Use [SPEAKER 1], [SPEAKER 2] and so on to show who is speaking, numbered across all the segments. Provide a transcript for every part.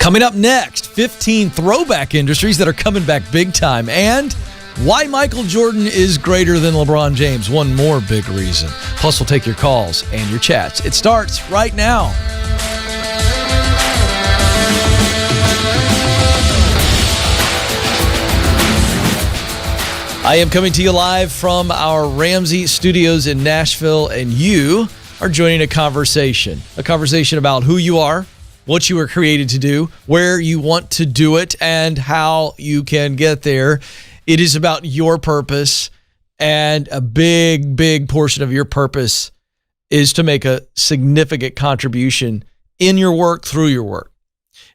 [SPEAKER 1] Coming up next, 15 throwback industries that are coming back big time, and why Michael Jordan is greater than LeBron James. One more big reason. Plus, we'll take your calls and your chats. It starts right now. I am coming to you live from our Ramsey Studios in Nashville, and you are joining a conversation about who you are, what you were created to do, where you want to do it, and how you can get there. It is about your purpose, and a big, big portion of your purpose is to make a significant contribution in your work, through your work.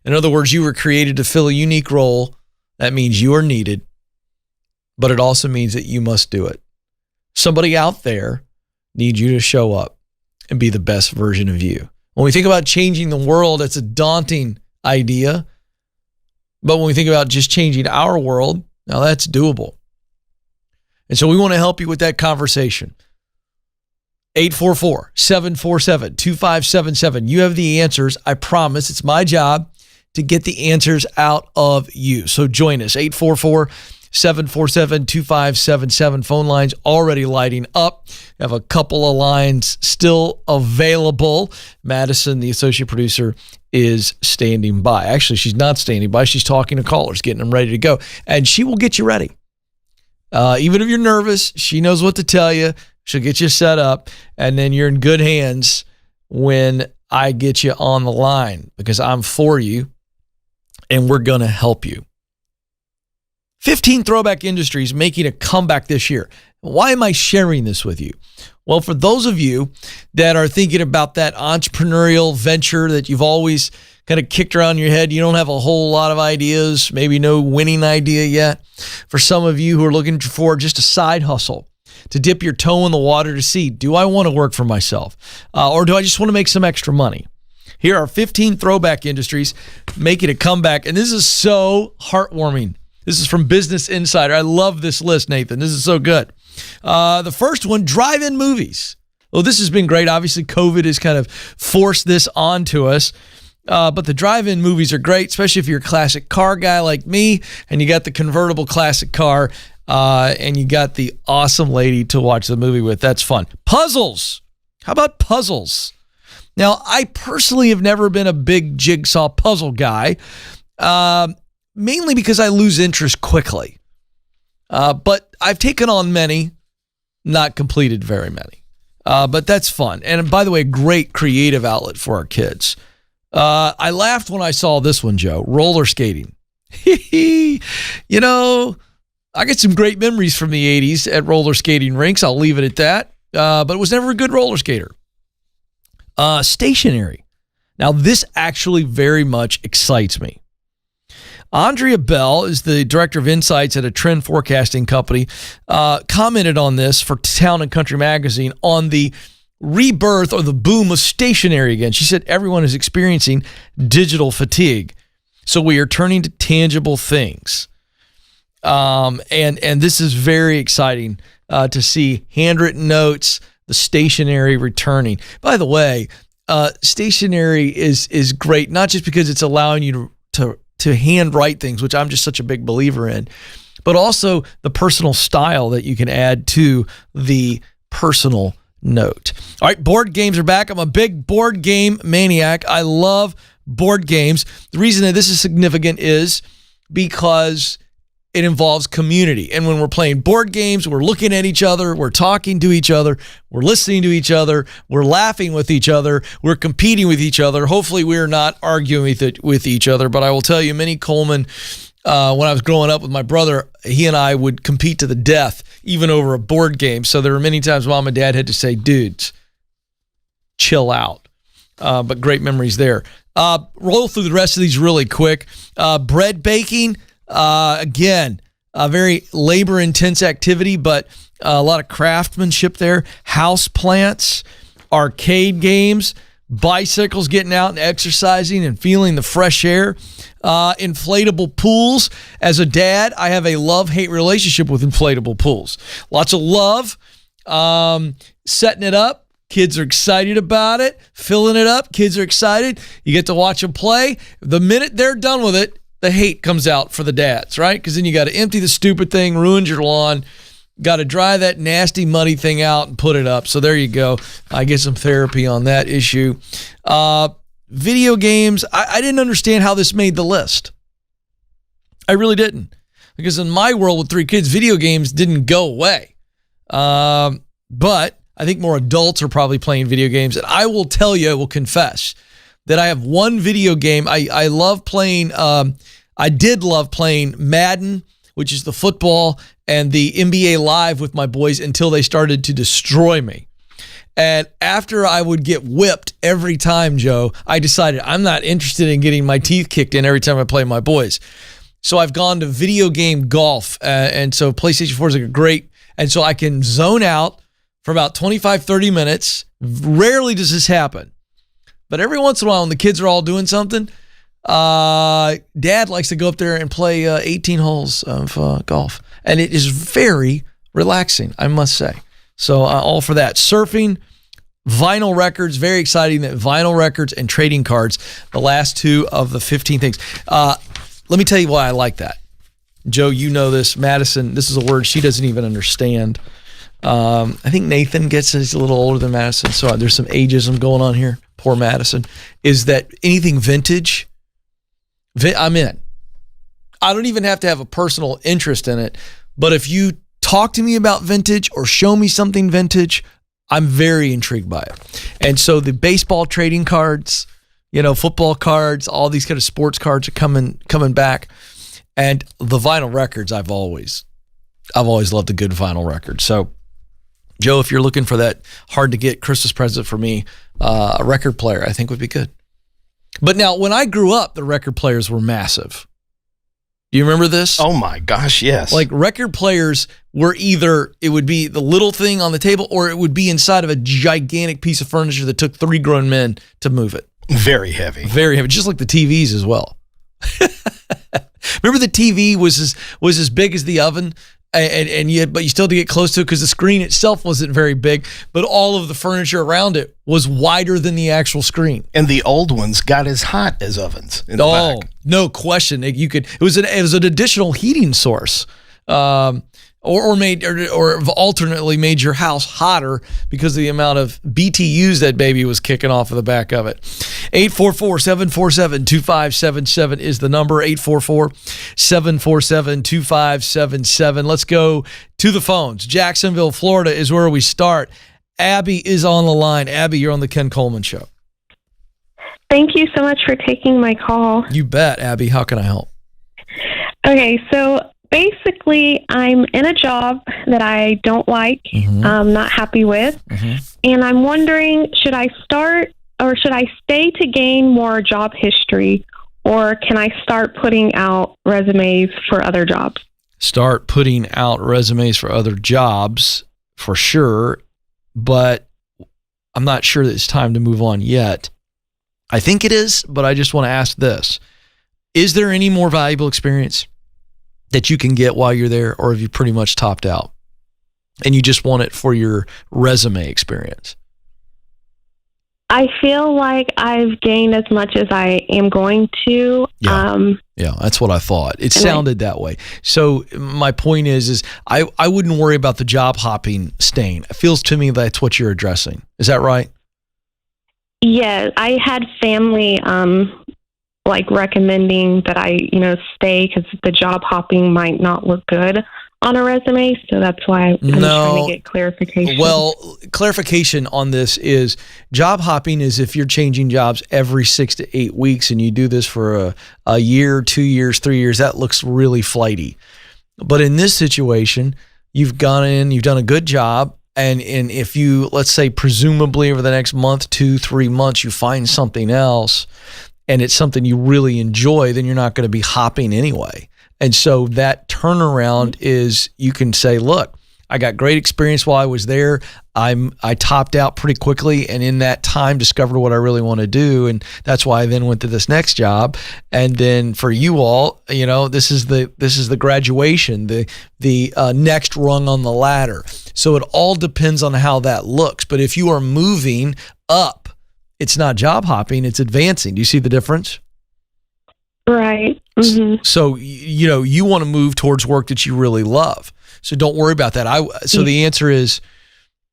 [SPEAKER 1] In other words, you were created to fill a unique role. That means you are needed, but it also means that you must do it. Somebody out there needs you to show up and be the best version of you. When we think about changing the world, it's a daunting idea. But when we think about just changing our world, now that's doable. And so we want to help you with that conversation. 844-747-2577. You have the answers. I promise. It's my job to get the answers out of you. So join us. 844-747-2577. Phone lines already lighting up. We have a couple of lines still available. Madison, the associate producer, is standing by. Actually, she's not standing by. She's talking to callers, getting them ready to go. And she will get you ready. Even if you're nervous, she knows what to tell you. She'll get you set up. And then you're in good hands when I get you on the line, because I'm for you and we're going to help you. 15 throwback industries making a comeback this year. Why am I sharing this with you? Well, for those of you that are thinking about that entrepreneurial venture that you've always kind of kicked around your head, you don't have a whole lot of ideas, maybe no winning idea yet. For some of you who are looking for just a side hustle, to dip your toe in the water to see, do I want to work for myself? Or do I just want to make some extra money? Here are 15 throwback industries making a comeback. And this is so heartwarming. This is from Business Insider. I love this list, Nathan. This is so good. The first one, drive-in movies. Well, this has been great. Obviously, COVID has kind of forced this onto us. But the drive-in movies are great, especially if you're a classic car guy like me, and you got the convertible classic car, and you got the awesome lady to watch the movie with. That's fun. Puzzles. How about puzzles? Now, I personally have never been a big jigsaw puzzle guy, mainly because I lose interest quickly. But I've taken on many, not completed very many. But that's fun. And by the way, great creative outlet for our kids. I laughed when I saw this one, Joe. Roller skating. You know, I get some great memories from the 80s at roller skating rinks. I'll leave it at that. But it was never a good roller skater. Stationary. Now, this actually very much excites me. Andrea Bell is the director of insights at a trend forecasting company, commented on this for Town and Country magazine on the rebirth or the boom of stationery again. She said everyone is experiencing digital fatigue. So we are turning to tangible things. And this is very exciting to see handwritten notes, the stationery returning. By the way, stationery is great, not just because it's allowing you to handwrite things, which I'm just such a big believer in, but also the personal style that you can add to the personal note. All right, board games are back. I'm a big board game maniac. I love board games. The reason that this is significant is because it involves community. And when we're playing board games, we're looking at each other, we're talking to each other, we're listening to each other, we're laughing with each other, we're competing with each other. Hopefully we're not arguing with each other, but I will tell you, Minnie Coleman, when I was growing up with my brother, he and I would compete to the death, even over a board game. So there were many times Mom and Dad had to say, dudes, chill out. But great memories there. Roll through the rest of these really quick. Bread baking. Again, a very labor-intense activity, but a lot of craftsmanship there. House plants, arcade games, bicycles, getting out and exercising and feeling the fresh air. Inflatable pools. As a dad, I have a love-hate relationship with inflatable pools. Lots of love, setting it up, Kids are excited about it, filling it up. Kids are excited. You get to watch them play. The minute they're done with it, the hate comes out for the dads, right? Because then you got to empty the stupid thing, ruins your lawn. Got to dry that nasty, muddy thing out and put it up. So there you go. I get some therapy on that issue. Video games, I didn't understand how this made the list. I really didn't. Because in my world with 3 kids, video games didn't go away. But I think more adults are probably playing video games. And I will tell you, I will confess that I have one video game. I love playing, I did love playing Madden, which is the football, and the NBA Live with my boys until they started to destroy me. And after I would get whipped every time, Joe, I decided I'm not interested in getting my teeth kicked in every time I play my boys. So I've gone to video game golf. And so PlayStation 4 is like a great, and so I can zone out for about 25, 30 minutes. Rarely does this happen. But every once in a while when the kids are all doing something, Dad likes to go up there and play 18 holes of golf. And it is very relaxing, I must say. So all for that. Surfing, vinyl records, very exciting that vinyl records and trading cards, the last 2 of the 15 things. Let me tell you why I like that. Joe, you know this. Madison, this is a word she doesn't even understand. I think Nathan gets it. He's a little older than Madison, so there's some ageism going on here. Poor Madison. Is that anything vintage, I'm in. I don't even have to have a personal interest in it, but if you talk to me about vintage or show me something vintage, I'm very intrigued by it. And so the baseball trading cards, football cards, all these kind of sports cards are coming back. And the vinyl records, I've always loved a good vinyl record. So, Joe, if you're looking for that hard to get Christmas present for me, a record player I think would be good. But now, when I grew up, the record players were massive. Do you remember this?
[SPEAKER 2] Oh my gosh, yes.
[SPEAKER 1] Like record players were either, it would be the little thing on the table or it would be inside of a gigantic piece of furniture that took 3 grown men to move it.
[SPEAKER 2] Very heavy.
[SPEAKER 1] Very heavy, just like the TVs as well. Remember the TV was as big as the oven? But you still had to get close to it because the screen itself wasn't very big, but all of the furniture around it was wider than the actual screen.
[SPEAKER 2] And the old ones got as hot as ovens in the back.
[SPEAKER 1] No question. It was an additional heating source. Or alternately made your house hotter because of the amount of BTUs that baby was kicking off of the back of it. 844-747-2577 is the number, 844-747-2577. Let's go to the phones. Jacksonville, Florida is where we start. Abby is on the line. Abby, you're on the Ken Coleman Show.
[SPEAKER 3] Thank you so much for taking my call.
[SPEAKER 1] You bet, Abby. How can I help?
[SPEAKER 3] Okay, so basically, I'm in a job that I don't like, I'm not happy with, and I'm wondering, should I start or should I stay to gain more job history, or can I start putting out resumes for other jobs?
[SPEAKER 1] Start putting out resumes for other jobs, for sure, but I'm not sure that it's time to move on yet. I think it is, but I just want to ask this. Is there any more valuable experience that you can get while you're there, or have you pretty much topped out and you just want it for your resume experience?
[SPEAKER 3] I feel like I've gained as much as I am going to.
[SPEAKER 1] Yeah, that's what I thought. It sounded that way. So my point is I wouldn't worry about the job hopping stain. It feels to me that's what you're addressing. Is that right?
[SPEAKER 3] Yeah, I had family recommending that I, stay because the job hopping might not look good on a resume. So that's why I'm trying to get clarification.
[SPEAKER 1] Well, clarification on this is job hopping is if you're changing jobs every 6 to 8 weeks and you do this for a year, 2 years, 3 years, that looks really flighty. But in this situation, you've gone in, you've done a good job. And if you, let's say, presumably over the next month, 2-3 months, you find something else and it's something you really enjoy, then you're not going to be hopping anyway. And so that turnaround is, you can say, look, I got great experience while I was there. I topped out pretty quickly, and in that time discovered what I really want to do, and that's why I then went to this next job. And then for you all, this is the graduation, the next rung on the ladder. So it all depends on how that looks. But if you are moving up, it's not job hopping, it's advancing. Do you see the difference?
[SPEAKER 3] Right. Mm-hmm.
[SPEAKER 1] So you want to move towards work that you really love. So don't worry about that. The answer is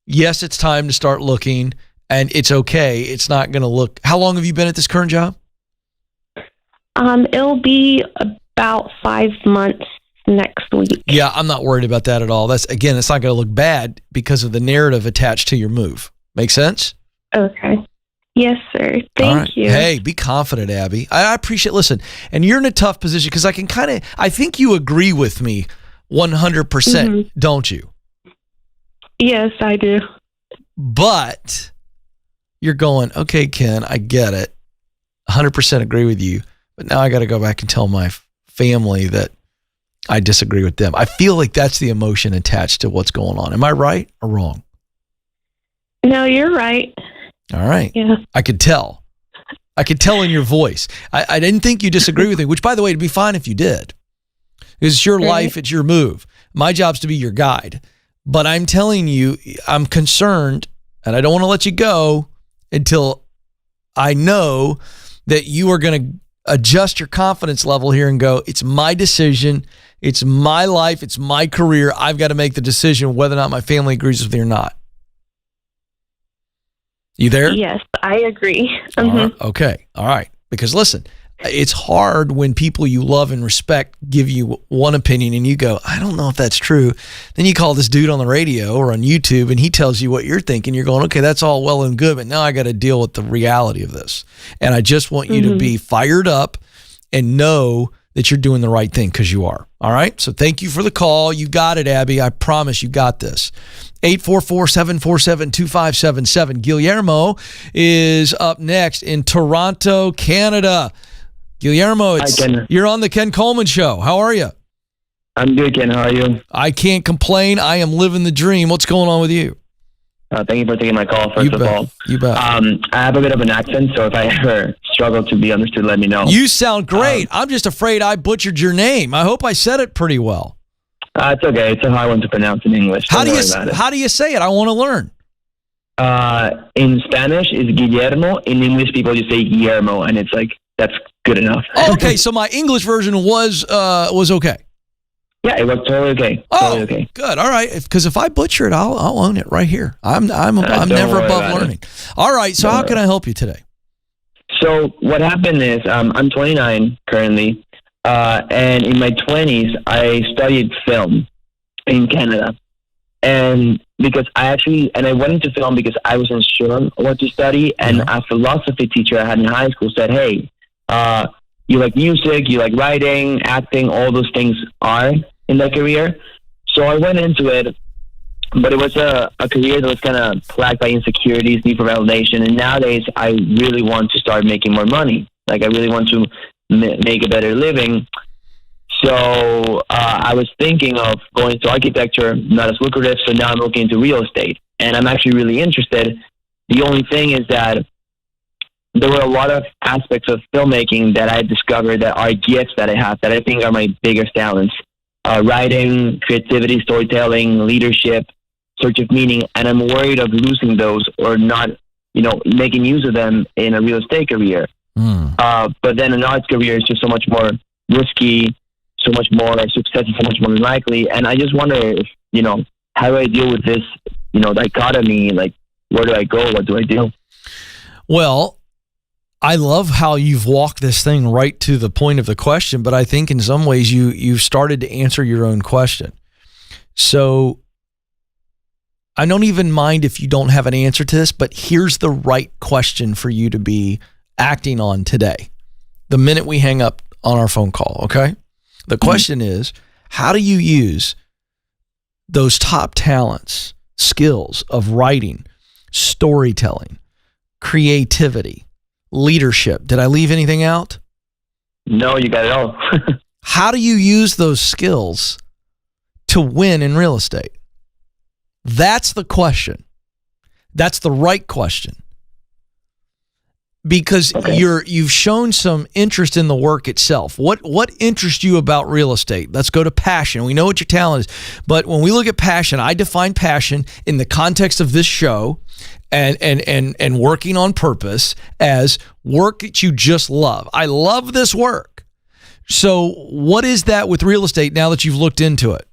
[SPEAKER 1] yes, it's time to start looking, and it's okay. It's not going to look. How long have you been at this current job?
[SPEAKER 3] It'll be about 5 months next week.
[SPEAKER 1] Yeah, I'm not worried about that at all. It's not going to look bad because of the narrative attached to your move. Make sense?
[SPEAKER 3] Okay. Yes, sir. Thank you.
[SPEAKER 1] Hey, be confident, Abby. I appreciate. Listen, and you're in a tough position because I think you agree with me 100%, don't you?
[SPEAKER 3] Yes, I do.
[SPEAKER 1] But you're going, okay, Ken, I get it. 100% agree with you. But now I got to go back and tell my family that I disagree with them. I feel like that's the emotion attached to what's going on. Am I right or wrong?
[SPEAKER 3] No, you're right.
[SPEAKER 1] All right.
[SPEAKER 3] Yeah.
[SPEAKER 1] I could tell. In your voice. I didn't think you disagree with me, which, by the way, it'd be fine if you did. It's your life. It's your move. My job's to be your guide. But I'm telling you, I'm concerned, and I don't want to let you go until I know that you are going to adjust your confidence level here and go, it's my decision. It's my life. It's my career. I've got to make the decision whether or not my family agrees with me or not. You there?
[SPEAKER 3] Yes, I agree.
[SPEAKER 1] All right. Okay. All right. Because listen, it's hard when people you love and respect give you one opinion and you go, I don't know if that's true. Then you call this dude on the radio or on YouTube and he tells you what you're thinking. You're going, okay, that's all well and good, but now I got to deal with the reality of this. And I just want you to be fired up and know that you're doing the right thing, because you are. All right? So thank you for the call. You got it, Abby. I promise you got this. 844-747-2577. Guillermo is up next in Toronto, Canada. Guillermo, you're on the Ken Coleman Show. How are you?
[SPEAKER 4] I'm good, Ken. How are you?
[SPEAKER 1] I can't complain. I am living the dream. What's going on with you?
[SPEAKER 4] Thank you for taking my call, first of all.
[SPEAKER 1] You bet.
[SPEAKER 4] I have a bit of an accent, so if I ever struggle to be understood, let me know.
[SPEAKER 1] You sound great. I'm just afraid I butchered your name. I hope I said it pretty well.
[SPEAKER 4] It's okay. It's a hard one to pronounce in English.
[SPEAKER 1] How do you say it? I want to learn.
[SPEAKER 4] In Spanish, it's Guillermo. In English, people just say Guillermo, and it's like, that's good enough.
[SPEAKER 1] Okay, so my English version was okay.
[SPEAKER 4] Yeah, it was totally okay. Totally okay.
[SPEAKER 1] Good. All right. Because if I butcher it, I'll own it right here. I'm never above learning. All right. So how can I help you today?
[SPEAKER 4] So what happened is I'm 29 currently, and in my 20s I studied film in Canada, and because I went into film because I wasn't sure what to study, and a philosophy teacher I had in high school said, "Hey, you like music, you like writing, acting, all those things are in that career." So I went into it, but it was a career that was kind of plagued by insecurities, need for validation, and nowadays I really want to start making more money. Like, I really want to make a better living. So I was thinking of going to architecture, not as lucrative, so now I'm looking into real estate, and I'm actually really interested. The only thing is that there were a lot of aspects of filmmaking that I discovered that are gifts that I have that I think are my biggest talents. Writing, creativity, storytelling, leadership, search of meaning, and I'm worried of losing those or not, making use of them in a real estate career. But then an arts career is just so much more risky, so much more success is so much more unlikely. And I just wonder if, how do I deal with this, dichotomy? Like, where do I go? What do I do?
[SPEAKER 1] Well, I love how you've walked this thing right to the point of the question, but I think in some ways you've started to answer your own question. So I don't even mind if you don't have an answer to this, but here's the right question for you to be acting on today, the minute we hang up on our phone call, okay? The question is, how do you use those top talents, skills of writing, storytelling, creativity, leadership? Did I leave anything out?
[SPEAKER 4] No, you got it all.
[SPEAKER 1] How do you use those skills to win in real estate? That's the question. That's the right question. Because you've shown some interest in the work itself. What interests you about real estate? Let's go to passion. We know what your talent is, but when we look at passion, I define passion in the context of this show and working on purpose as work that you just love. I love this work. So what is that with real estate now that you've looked into it?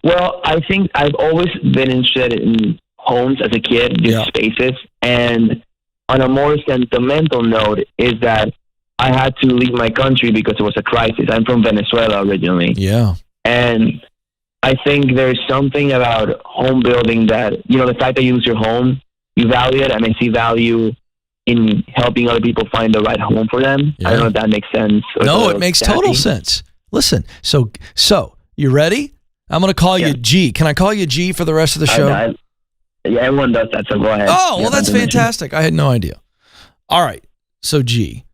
[SPEAKER 4] Well, I think I've always been interested in homes as a kid, just spaces, and on a more sentimental note is that I had to leave my country because it was a crisis. I'm from Venezuela originally.
[SPEAKER 1] Yeah.
[SPEAKER 4] And I think there's something about home building that, the fact that you lose your home, you value it, and I see value in helping other people find the right home for them. Yeah. I don't know if that makes sense.
[SPEAKER 1] No, it makes total sense. Listen, so you ready? I'm going to call you G. Can I call you G for the rest of the show?
[SPEAKER 4] Yeah, everyone does that, so go ahead.
[SPEAKER 1] Oh, well, that's fantastic. I had no idea. All right, so G,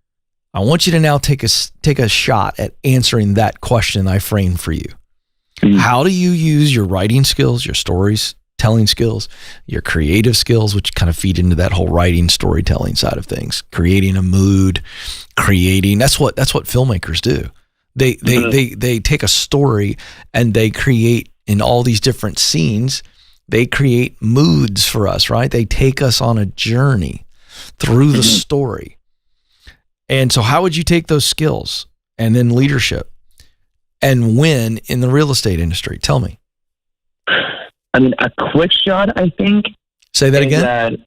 [SPEAKER 1] I want you to now take a shot at answering that question I framed for you. Mm-hmm. How do you use your writing skills, your storytelling skills, your creative skills, which kind of feed into that whole writing, storytelling side of things, creating a mood, that's what filmmakers do. They take a story and they create in all these different scenes. They create moods for us, right? They take us on a journey through the story. And so how would you take those skills and then leadership and win in the real estate industry? Tell me.
[SPEAKER 4] I mean, a quick shot, I think.
[SPEAKER 1] Say that again?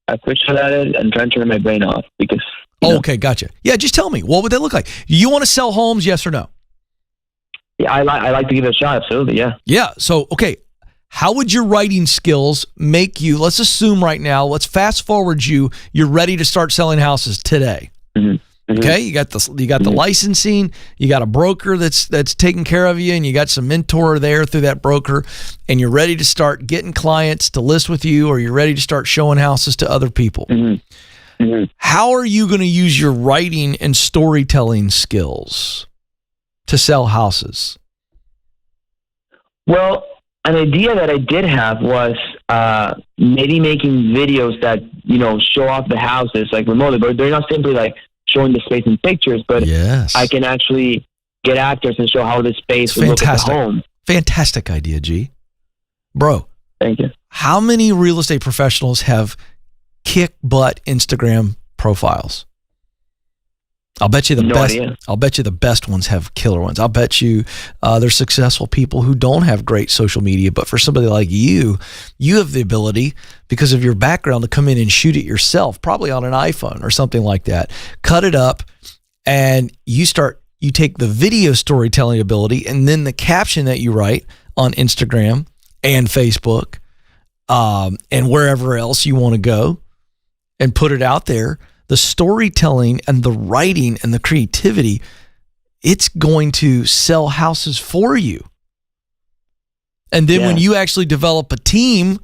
[SPEAKER 4] A quick shot at it and trying to turn my brain off because...
[SPEAKER 1] Okay, gotcha. Yeah, just tell me. What would that look like? You want to sell homes, yes or no?
[SPEAKER 4] Yeah, I like to give it a shot, absolutely, yeah.
[SPEAKER 1] Yeah, so, okay. How would your writing skills make you, let's assume right now, let's fast forward you're ready to start selling houses today. Mm-hmm. Mm-hmm. Okay, you got the licensing, you got a broker that's taking care of you, and you got some mentor there through that broker, and you're ready to start getting clients to list with you, or you're ready to start showing houses to other people. Mm-hmm. Mm-hmm. How are you going to use your writing and storytelling skills to sell houses?
[SPEAKER 4] Well, an idea that I did have was maybe making videos that, show off the houses like remotely, but they're not simply like showing the space in pictures, but I can actually get actors and show how the space would look at the home.
[SPEAKER 1] Fantastic idea, G. Bro.
[SPEAKER 4] Thank you.
[SPEAKER 1] How many real estate professionals have kick butt Instagram profiles? I'll bet you the best ones have killer ones. I'll bet you there's successful people who don't have great social media, but for somebody like you have the ability, because of your background, to come in and shoot it yourself, probably on an iPhone or something like that, cut it up, and you take the video storytelling ability and then the caption that you write on Instagram and Facebook and wherever else you want to go and put it out there. The storytelling and the writing and the creativity, it's going to sell houses for you. And then when you actually develop a team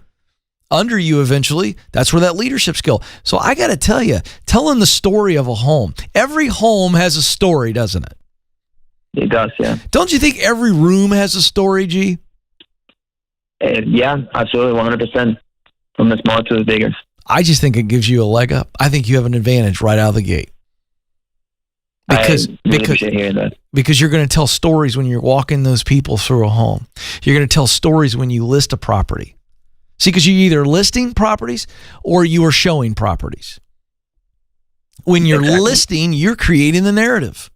[SPEAKER 1] under you eventually, that's where that leadership skill. So I got to tell you, telling the story of a home, every home has a story, doesn't it?
[SPEAKER 4] It does, yeah.
[SPEAKER 1] Don't you think every room has a story, G?
[SPEAKER 4] Yeah, absolutely, 100%. From the small to the bigger.
[SPEAKER 1] I just think it gives you a leg up. I think you have an advantage right out of the gate. Because you're going to tell stories when you're walking those people through a home. You're going to tell stories when you list a property. See, because you're either listing properties or you are showing properties. When you're listing, you're creating the narrative.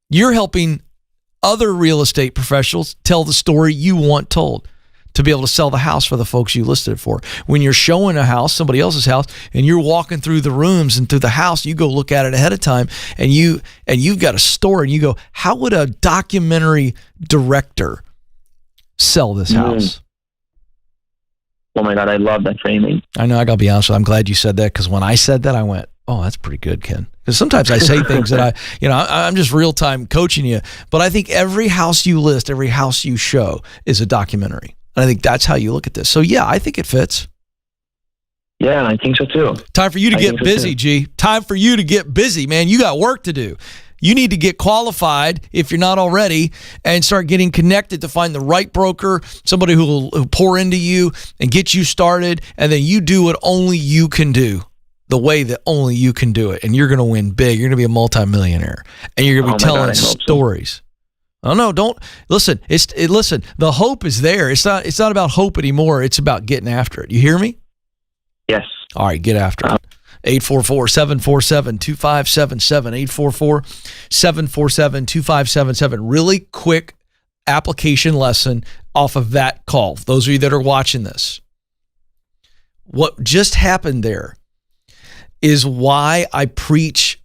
[SPEAKER 1] You're helping other real estate professionals tell the story you want told, to be able to sell the house for the folks you listed it for. When you're showing a house, somebody else's house, and you're walking through the rooms and through the house, you go look at it ahead of time, and you've got a story, and you go, how would a documentary director sell this house?
[SPEAKER 4] Oh my God, I love that framing.
[SPEAKER 1] I know, I got to be honest with you. I'm glad you said that, because when I said that, I went, oh, that's pretty good, Ken. Because sometimes I say things that I'm just real time coaching you, but I think every house you list, every house you show is a documentary. And I think that's how you look at this. So, yeah, I think it fits.
[SPEAKER 4] Yeah, I think so, too.
[SPEAKER 1] Time for you to get busy, G. Time for you to get busy, man. You got work to do. You need to get qualified if you're not already and start getting connected to find the right broker, somebody who will pour into you and get you started, and then you do what only you can do, the way that only you can do it, and you're going to win big. You're going to be a multimillionaire, and you're going to be telling stories. Oh no! Don't listen. Listen. The hope is there. It's not about hope anymore. It's about getting after it. You hear me?
[SPEAKER 4] Yes.
[SPEAKER 1] All right, get after it. 844-747-2577. 844-747-2577. Really quick application lesson off of that call. Those of you that are watching this, what just happened there is why I preach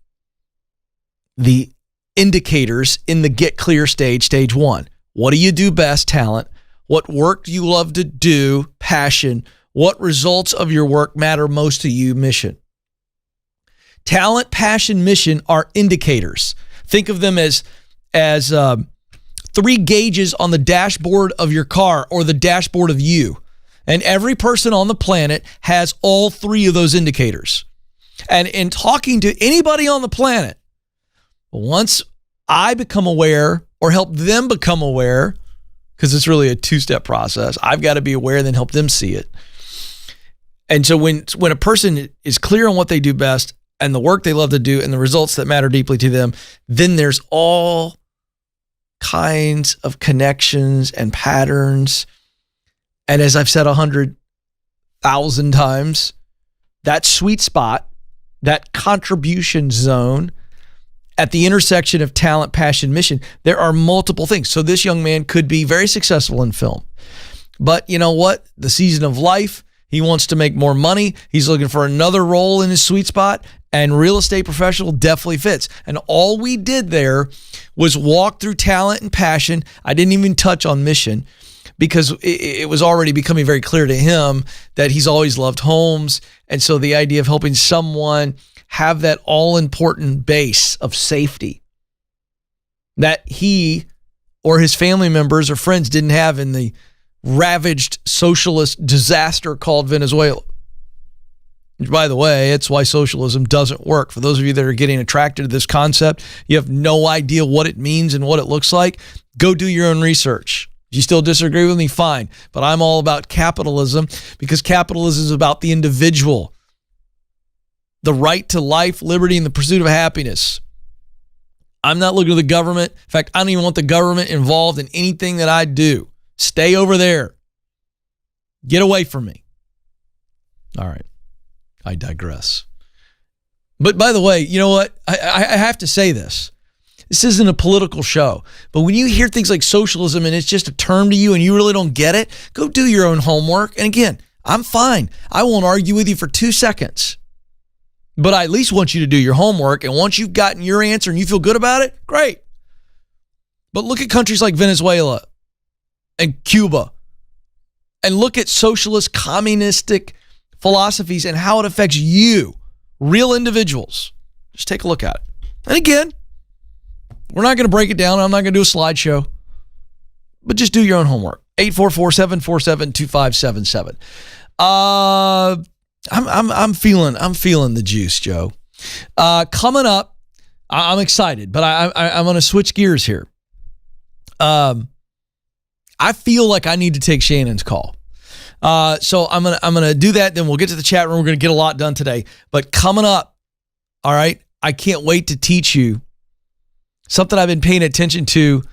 [SPEAKER 1] the indicators in the get clear stage 1. What do you do best? Talent. What work do you love to do? Passion. What results of your work matter most to you? Mission. Talent, passion, mission are indicators. Think of them as 3 gauges on the dashboard of your car or the dashboard of you. And every person on the planet has all 3 of those indicators. And in talking to anybody on the planet, once I become aware or help them become aware, because it's really a 2-step process, I've got to be aware and then help them see it. And so when a person is clear on what they do best and the work they love to do and the results that matter deeply to them, then there's all kinds of connections and patterns. And as I've said 100,000 times, that sweet spot, that contribution zone at the intersection of talent, passion, mission, there are multiple things. So this young man could be very successful in film. But you know what? The season of life, he wants to make more money. He's looking for another role in his sweet spot, and real estate professional definitely fits. And all we did there was walk through talent and passion. I didn't even touch on mission because it was already becoming very clear to him that he's always loved homes. And so the idea of helping someone have that all-important base of safety that he or his family members or friends didn't have in the ravaged socialist disaster called Venezuela. Which, by the way, it's why socialism doesn't work. For those of you that are getting attracted to this concept, you have no idea what it means and what it looks like, go do your own research. If you still disagree with me, fine. But I'm all about capitalism because capitalism is about the individual. The right to life, liberty, and the pursuit of happiness. I'm not looking to the government. In fact, I don't even want the government involved in anything that I do. Stay over there. Get away from me. All right. I digress. But by the way, you know what? I have to say this. This isn't a political show. But when you hear things like socialism and it's just a term to you and you really don't get it, go do your own homework. And again, I'm fine. I won't argue with you for 2 seconds. But I at least want you to do your homework. And once you've gotten your answer and you feel good about it, great. But look at countries like Venezuela and Cuba. And look at socialist, communistic philosophies and how it affects you, real individuals. Just take a look at it. And again, we're not going to break it down. I'm not going to do a slideshow. But just do your own homework. 844-747-2577. I'm feeling the juice, Joe. Coming up, I'm excited, but I'm going to switch gears here. I feel like I need to take Shannon's call. So I'm gonna do that. Then we'll get to the chat room. We're gonna get a lot done today. But coming up, all right, I can't wait to teach you something I've been paying attention to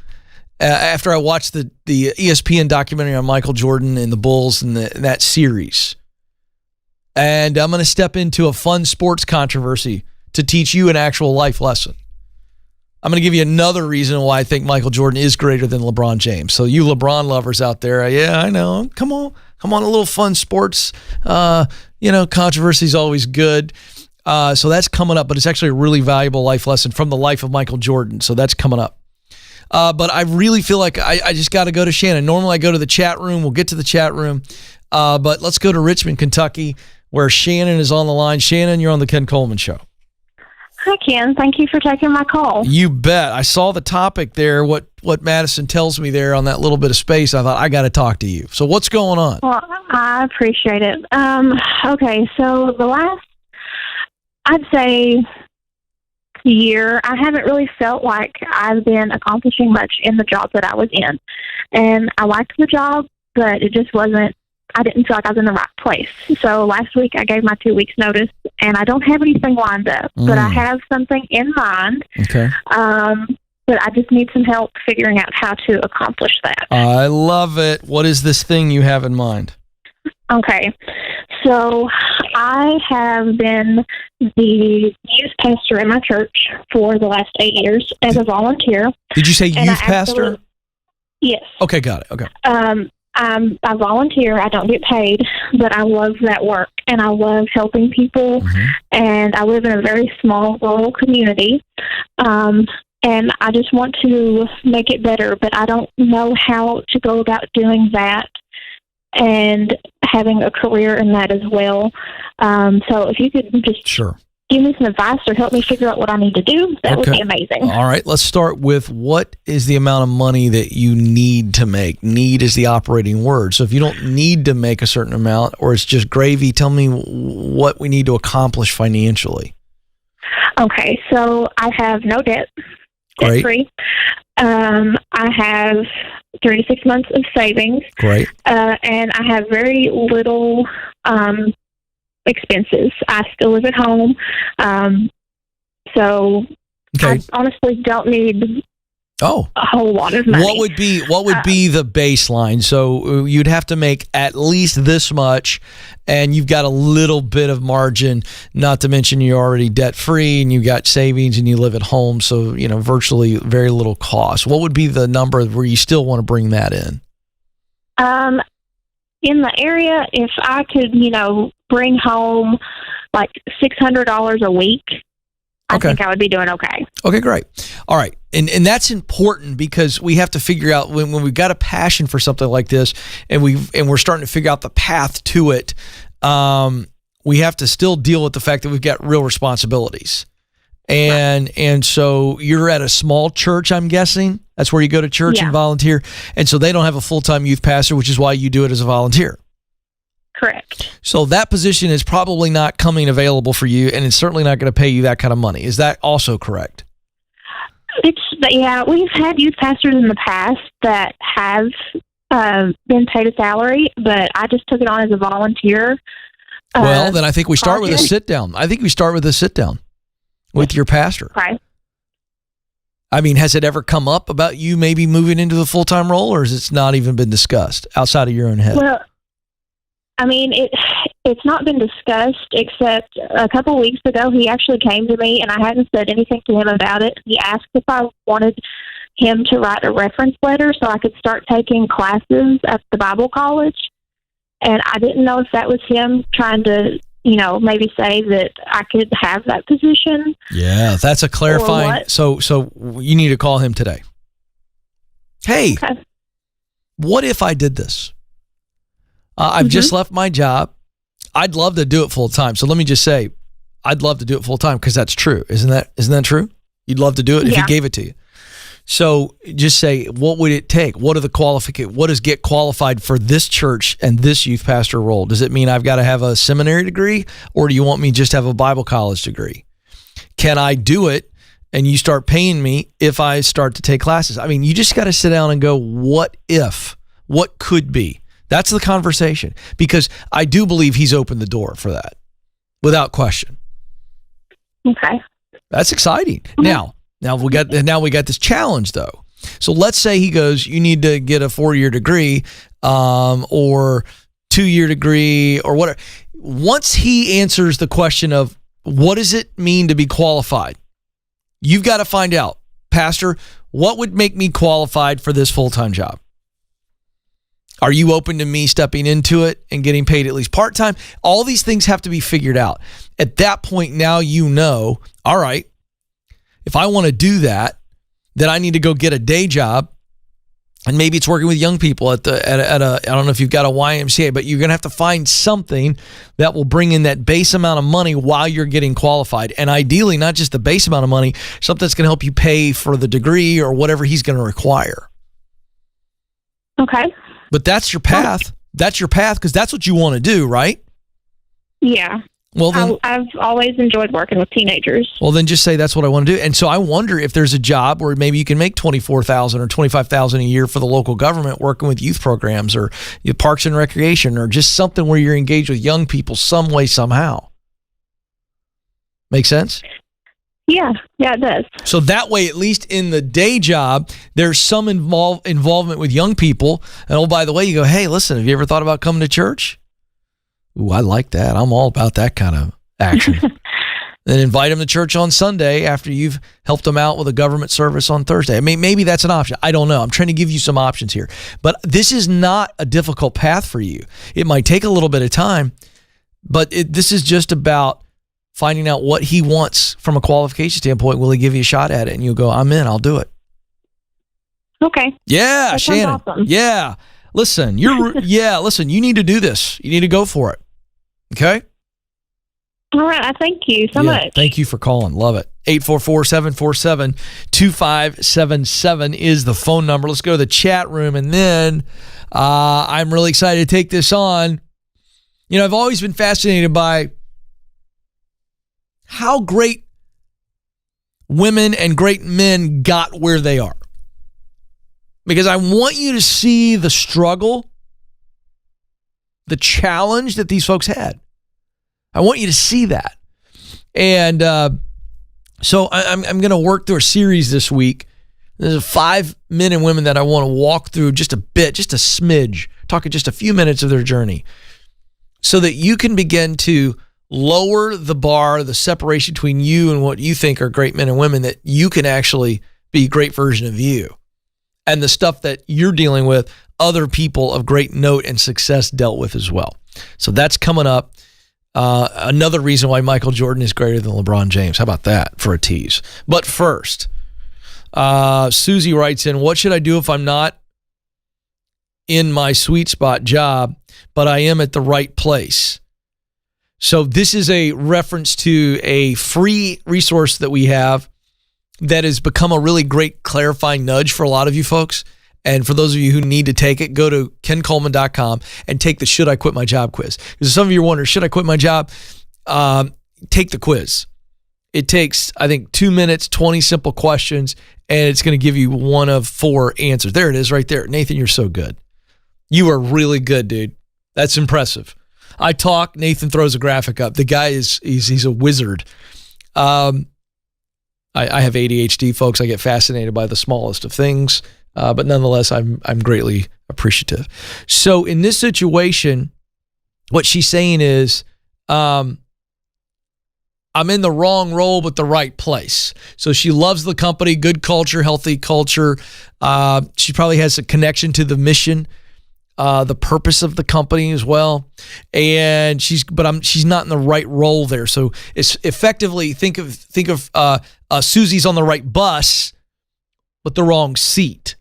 [SPEAKER 1] after I watched the ESPN documentary on Michael Jordan and the Bulls and that series. And I'm going to step into a fun sports controversy to teach you an actual life lesson. I'm going to give you another reason why I think Michael Jordan is greater than LeBron James. So you LeBron lovers out there, yeah, I know. Come on, a little fun sports, controversy is always good. So that's coming up, but it's actually a really valuable life lesson from the life of Michael Jordan. So that's coming up. But I really feel like I just got to go to Shannon. Normally I go to the chat room. We'll get to the chat room. But let's go to Richmond, Kentucky, where Shannon is on the line. Shannon, you're on the Ken Coleman Show.
[SPEAKER 3] Hi, Ken. Thank you for taking my call.
[SPEAKER 1] You bet. I saw the topic there, what Madison tells me there on that little bit of space. I thought, I got to talk to you. So what's going on?
[SPEAKER 3] Well, I appreciate it. Okay, so the last, I'd say year, I haven't really felt like I've been accomplishing much in the job that I was in. And I liked the job, but it just wasn't, I didn't feel like I was in the right place. So last week I gave my 2 weeks notice, and I don't have anything lined up, but I have something in mind.
[SPEAKER 1] Okay.
[SPEAKER 3] But I just need some help figuring out how to accomplish that.
[SPEAKER 1] I love it. What is this thing you have in mind?
[SPEAKER 3] Okay. So I have been the youth pastor in my church for the last 8 years as a volunteer.
[SPEAKER 1] Did you say youth pastor?
[SPEAKER 3] Yes.
[SPEAKER 1] Okay, got it. Okay.
[SPEAKER 3] I volunteer. I don't get paid, but I love that work, and I love helping people. And I live in a very small rural community. And I just want to make it better, but I don't know how to go about doing that and having a career in that as well. So if you could just give me some advice or help me figure out what I need to do, that would be amazing.
[SPEAKER 1] All right, let's start with what is the amount of money that you need to make? Need is the operating word. So if you don't need to make a certain amount or it's just gravy, tell me what we need to accomplish financially.
[SPEAKER 3] Okay, so I have no debt. Debt-free. I have 3 to 6 months of savings.
[SPEAKER 1] Great.
[SPEAKER 3] And I have very little expenses. I still live at home. So I honestly don't need a whole lot of money.
[SPEAKER 1] What would be the baseline? So you'd have to make at least this much, and you've got a little bit of margin, not to mention you're already debt-free and you've got savings and you live at home, so virtually very little cost. What would be the number where you still want to bring that in?
[SPEAKER 3] In the area, if I could, bring home like $600 a week, I think I would be doing okay.
[SPEAKER 1] Okay, great. All right. And that's important because we have to figure out when we've got a passion for something like this and we're starting to figure out the path to it, we have to still deal with the fact that we've got real responsibilities. And so you're at a small church, I'm guessing. That's where you go to church and volunteer. And so they don't have a full-time youth pastor, which is why you do it as a volunteer.
[SPEAKER 3] Correct.
[SPEAKER 1] So that position is probably not coming available for you, and it's certainly not going to pay you that kind of money. Is that also correct?
[SPEAKER 3] We've had youth pastors in the past that have been paid a salary, but I just took it on as a volunteer.
[SPEAKER 1] Well, then I think we start with a sit-down. I think we start with a sit-down with your pastor.
[SPEAKER 3] Okay.
[SPEAKER 1] I mean, has it ever come up about you maybe moving into the full-time role, or has it not even been discussed outside of your own head?
[SPEAKER 3] Well, I mean, it's not been discussed, except a couple weeks ago, he actually came to me, and I hadn't said anything to him about it. He asked if I wanted him to write a reference letter so I could start taking classes at the Bible college. And I didn't know if that was him trying to, maybe say that I could have that position.
[SPEAKER 1] Yeah, that's a clarifying. So you need to call him today. Hey, what if I did this? I've just left my job. I'd love to do it full time. So let me just say, I'd love to do it full time because that's true. Isn't that true? You'd love to do it if he gave it to you. So just say, what would it take? What are the qualifications? What does get qualified for this church and this youth pastor role? Does it mean I've got to have a seminary degree, or do you want me just to have a Bible college degree? Can I do it and you start paying me if I start to take classes? I mean, you just got to sit down and go, what if? What could be? That's the conversation, because I do believe he's opened the door for that without question.
[SPEAKER 3] Okay.
[SPEAKER 1] That's exciting. Now we got this challenge though. So let's say he goes, you need to get a 4-year degree, or 2-year degree or whatever. Once he answers the question of what does it mean to be qualified, you've got to find out, Pastor, what would make me qualified for this full-time job? Are you open to me stepping into it and getting paid at least part-time? All these things have to be figured out. At that point, now all right, if I want to do that, then I need to go get a day job, and maybe it's working with young people at a I don't know if you've got a YMCA, but you're going to have to find something that will bring in that base amount of money while you're getting qualified. And ideally, not just the base amount of money, something that's going to help you pay for the degree or whatever he's going to require.
[SPEAKER 3] Okay.
[SPEAKER 1] But that's your path. That's your path because that's what you want to do, right?
[SPEAKER 3] Yeah.
[SPEAKER 1] Well, then,
[SPEAKER 3] I've always enjoyed working with teenagers.
[SPEAKER 1] well, then just say that's what I want to do. And so I wonder if there's a job where maybe you can make $24,000 or $25,000 a year for the local government working with youth programs or parks and recreation or just something where you're engaged with young people some way, somehow. Make sense?
[SPEAKER 3] Yeah, it does.
[SPEAKER 1] So that way, at least in the day job, there's some involvement with young people. And oh, by the way, you go, hey, listen, have you ever thought about coming to church? Ooh, I like that. I'm all about that kind of action. Then invite them to church on Sunday after you've helped them out with a government service on Thursday. I mean, maybe that's an option. I don't know. I'm trying to give you some options here. But this is not a difficult path for you. It might take a little bit of time, but this is just about finding out what he wants from a qualification standpoint. Will he give you a shot at it? And you'll go, I'm in. I'll do it.
[SPEAKER 3] Okay.
[SPEAKER 1] Yeah,
[SPEAKER 3] that
[SPEAKER 1] Shannon.
[SPEAKER 3] Awesome.
[SPEAKER 1] Yeah. Listen, listen, you need to do this. You need to go for it. Okay?
[SPEAKER 3] All right. I thank you so much.
[SPEAKER 1] Thank you for calling. Love it. 844-747-2577 is the phone number. Let's go to the chat room. And then I'm really excited to take this on. You know, I've always been fascinated by how great women and great men got where they are. Because I want you to see the struggle, the challenge that these folks had. I want you to see that. And so I'm going to work through a series this week. There's 5 men and women that I want to walk through just a bit, just a smidge, talking just a few minutes of their journey, so that you can begin to lower the bar, the separation between you and what you think are great men and women, that you can actually be a great version of you. And the stuff that you're dealing with, other people of great note and success dealt with as well. So that's coming up. Another reason why Michael Jordan is greater than LeBron James. How about that for a tease? But first, Susie writes in, what should I do if I'm not in my sweet spot job, but I am at the right place? So this is a reference to a free resource that we have that has become a really great clarifying nudge for a lot of you folks. And for those of you who need to take it, go to kencoleman.com and take the Should I Quit My Job quiz. Because some of you are wondering, should I quit my job? Take the quiz. It takes, I think, 2 minutes, 20 simple questions, and it's going to give you one of 4 answers. There it is right there. Nathan, you're so good. You are really good, dude. That's impressive. I talk, Nathan throws a graphic up. The guy he's a wizard. I have ADHD, folks. I get fascinated by the smallest of things. But nonetheless, I'm greatly appreciative. So in this situation, what she's saying is, I'm in the wrong role, but the right place. So she loves the company, good culture, healthy culture. She probably has a connection to the mission, the purpose of the company as well. And she's not in the right role there. So it's effectively think of Susie's on the right bus, but the wrong seat.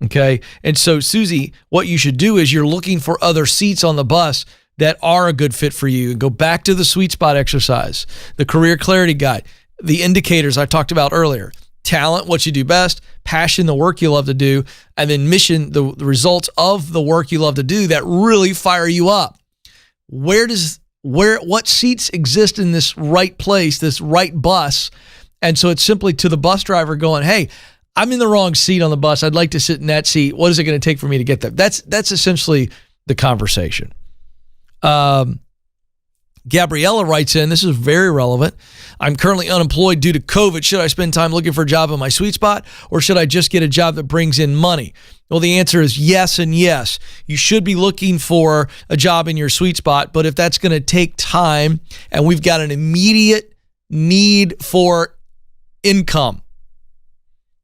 [SPEAKER 1] Okay. And so, Susie, what you should do is you're looking for other seats on the bus that are a good fit for you. Go back to the sweet spot exercise, the career clarity guide, the indicators I talked about earlier, talent, what you do best, passion, the work you love to do, and then mission, the results of the work you love to do that really fire you up. What seats exist in this right place, this right bus? And so it's simply to the bus driver going, hey, I'm in the wrong seat on the bus. I'd like to sit in that seat. What is it going to take for me to get there? That's essentially the conversation. Gabriella writes in, this is very relevant. I'm currently unemployed due to COVID. Should I spend time looking for a job in my sweet spot, or should I just get a job that brings in money? Well, the answer is yes and yes. You should be looking for a job in your sweet spot, but if that's going to take time and we've got an immediate need for income,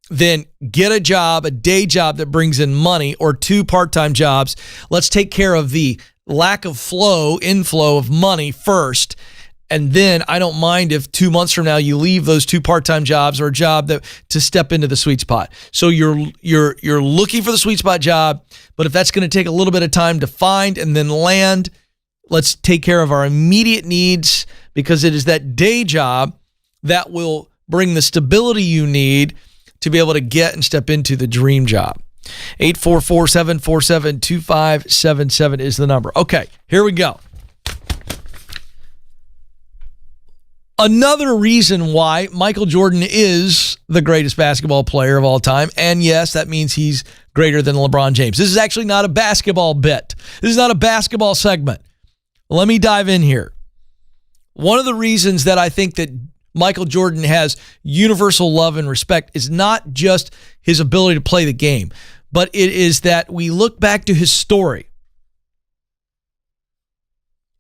[SPEAKER 1] then get a job, a day job that brings in money, or 2 part-time jobs. Let's take care of the lack of inflow of money first. And then I don't mind if 2 months from now you leave those 2 part-time jobs or a job to step into the sweet spot. So you're looking for the sweet spot job, but if that's going to take a little bit of time to find and then land, let's take care of our immediate needs, because it is that day job that will bring the stability you need to be able to get and step into the dream job. 844-747-2577 is the number. Okay, here we go. Another reason why Michael Jordan is the greatest basketball player of all time, and yes, that means he's greater than LeBron James. This is actually not a basketball bit. This is not a basketball segment. Let me dive in here. One of the reasons that I think that Michael Jordan has universal love and respect is not just his ability to play the game, but it is that we look back to his story.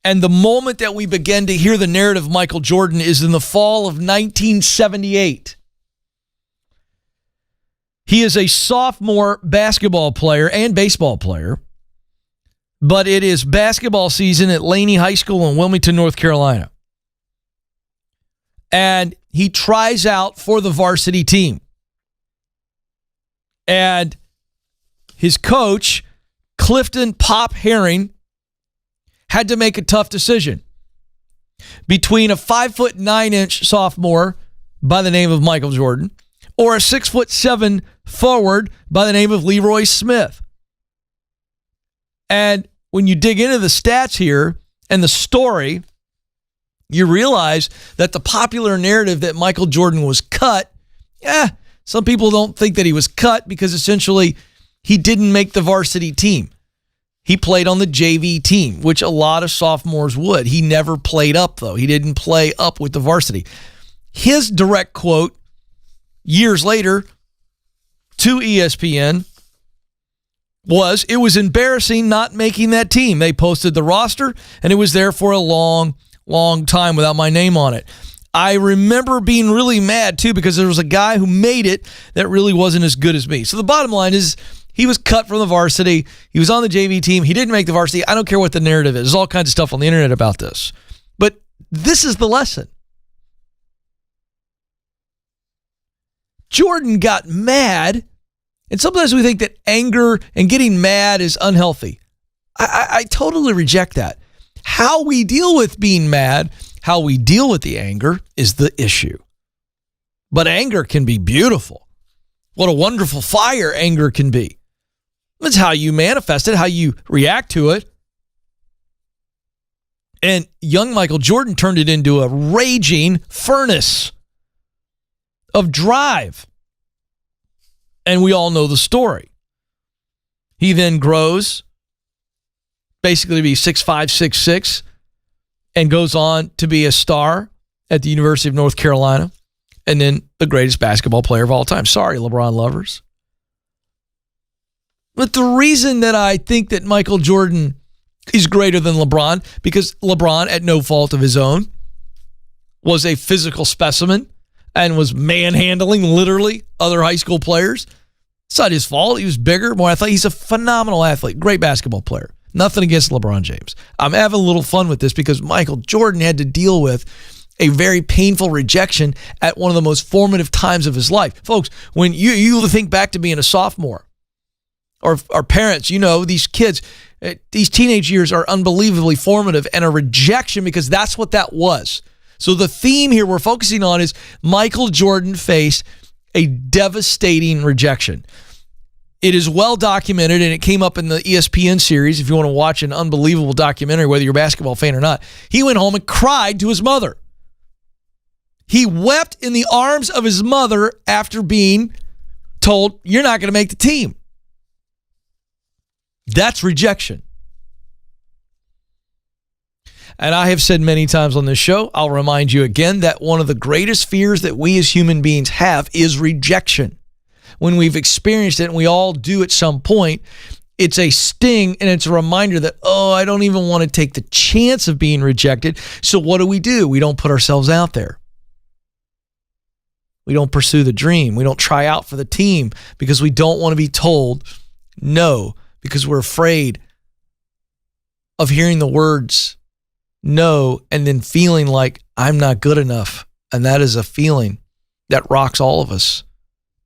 [SPEAKER 1] And the moment that we begin to hear the narrative of Michael Jordan is in the fall of 1978. He is a sophomore basketball player and baseball player, but it is basketball season at Laney High School in Wilmington, North Carolina. And he tries out for the varsity team. And his coach, Clifton Pop Herring, had to make a tough decision between a 5'9" sophomore by the name of Michael Jordan or a 6'7" forward by the name of Leroy Smith. And when you dig into the stats here and the story, you realize that the popular narrative that Michael Jordan was cut, some people don't think that he was cut because essentially he didn't make the varsity team. He played on the JV team, which a lot of sophomores would. He never played up, though. He didn't play up with the varsity. His direct quote years later to ESPN was, "It was embarrassing not making that team. They posted the roster, and it was there for a long, long time without my name on it. I remember being really mad, too, because there was a guy who made it that really wasn't as good as me." So the bottom line is, he was cut from the varsity. He was on the JV team. He didn't make the varsity. I don't care what the narrative is. There's all kinds of stuff on the internet about this. But this is the lesson. Jordan got mad, and sometimes we think that anger and getting mad is unhealthy. I totally reject that. How we deal with being mad, how we deal with the anger is the issue. But anger can be beautiful. What a wonderful fire anger can be. It's how you manifest it, how you react to it. And young Michael Jordan turned it into a raging furnace of drive. And we all know the story. He then grows basically to be 6'5", 6'6", and goes on to be a star at the University of North Carolina, and then the greatest basketball player of all time. Sorry, LeBron lovers. But the reason that I think that Michael Jordan is greater than LeBron, because LeBron, at no fault of his own, was a physical specimen and was manhandling, literally, other high school players. It's not his fault. He was bigger, more athletic. He's a phenomenal athlete, great basketball player. Nothing against LeBron James. I'm having a little fun with this because Michael Jordan had to deal with a very painful rejection at one of the most formative times of his life. Folks, when you think back to being a sophomore, or parents, these kids, these teenage years are unbelievably formative, and a rejection, because that's what that was. So the theme here we're focusing on is Michael Jordan faced a devastating rejection. It is well documented, and it came up in the ESPN series. If you want to watch an unbelievable documentary, whether you're a basketball fan or not, he went home and cried to his mother. He wept in the arms of his mother after being told, "You're not going to make the team." That's rejection. And I have said many times on this show, I'll remind you again, that one of the greatest fears that we as human beings have is rejection. When we've experienced it, and we all do at some point, it's a sting, and it's a reminder that, I don't even want to take the chance of being rejected. So what do? We don't put ourselves out there. We don't pursue the dream. We don't try out for the team because we don't want to be told no, because we're afraid of hearing the words no and then feeling like I'm not good enough. And that is a feeling that rocks all of us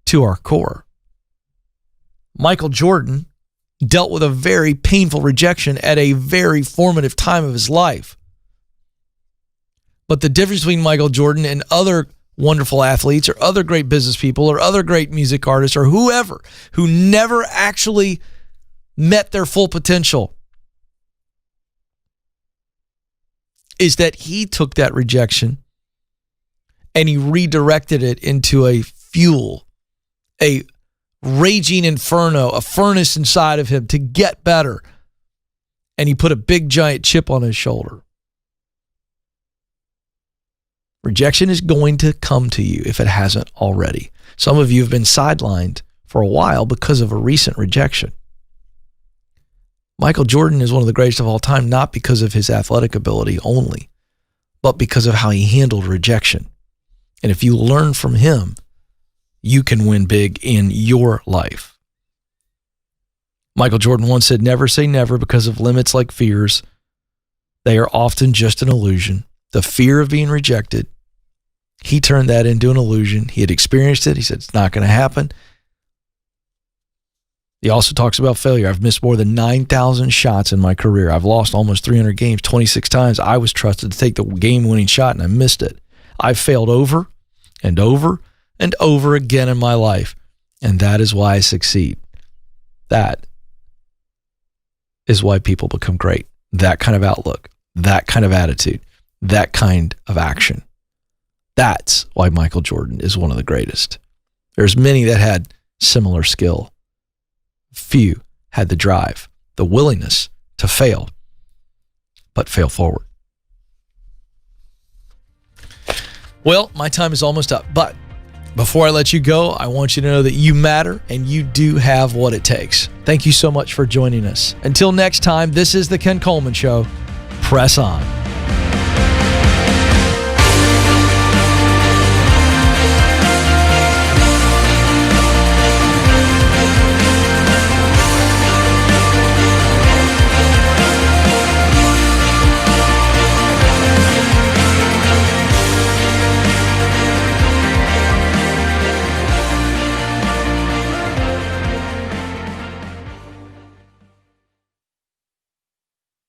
[SPEAKER 1] to our core. Michael Jordan dealt with a very painful rejection at a very formative time of his life. But the difference between Michael Jordan and other wonderful athletes or other great business people or other great music artists or whoever who never actually met their full potential is that he took that rejection and he redirected it into a fuel, a raging inferno, a furnace inside of him to get better. And he put a big giant chip on his shoulder. Rejection is going to come to you if it hasn't already. Some of you have been sidelined for a while because of a recent rejection. Michael Jordan is one of the greatest of all time, not because of his athletic ability only, but because of how he handled rejection. And if you learn from him, you can win big in your life. Michael Jordan once said, "Never say never because of limits like fears. They are often just an illusion." The fear of being rejected, he turned that into an illusion. He had experienced it. He said, it's not going to happen. He also talks about failure. I've missed more than 9,000 shots in my career. I've lost almost 300 games. 26 times I was trusted to take the game-winning shot, and I missed it. I've failed over and over and over again in my life, and that is why I succeed. That is why people become great. That kind of outlook, that kind of attitude, that kind of action. That's why Michael Jordan is one of the greatest. There's many that had similar skill. Few had the drive, the willingness to fail, but fail forward. Well, my time is almost up, but before I let you go, I want you to know that you matter and you do have what it takes. Thank you so much for joining us. Until next time, this is the Ken Coleman Show. Press on.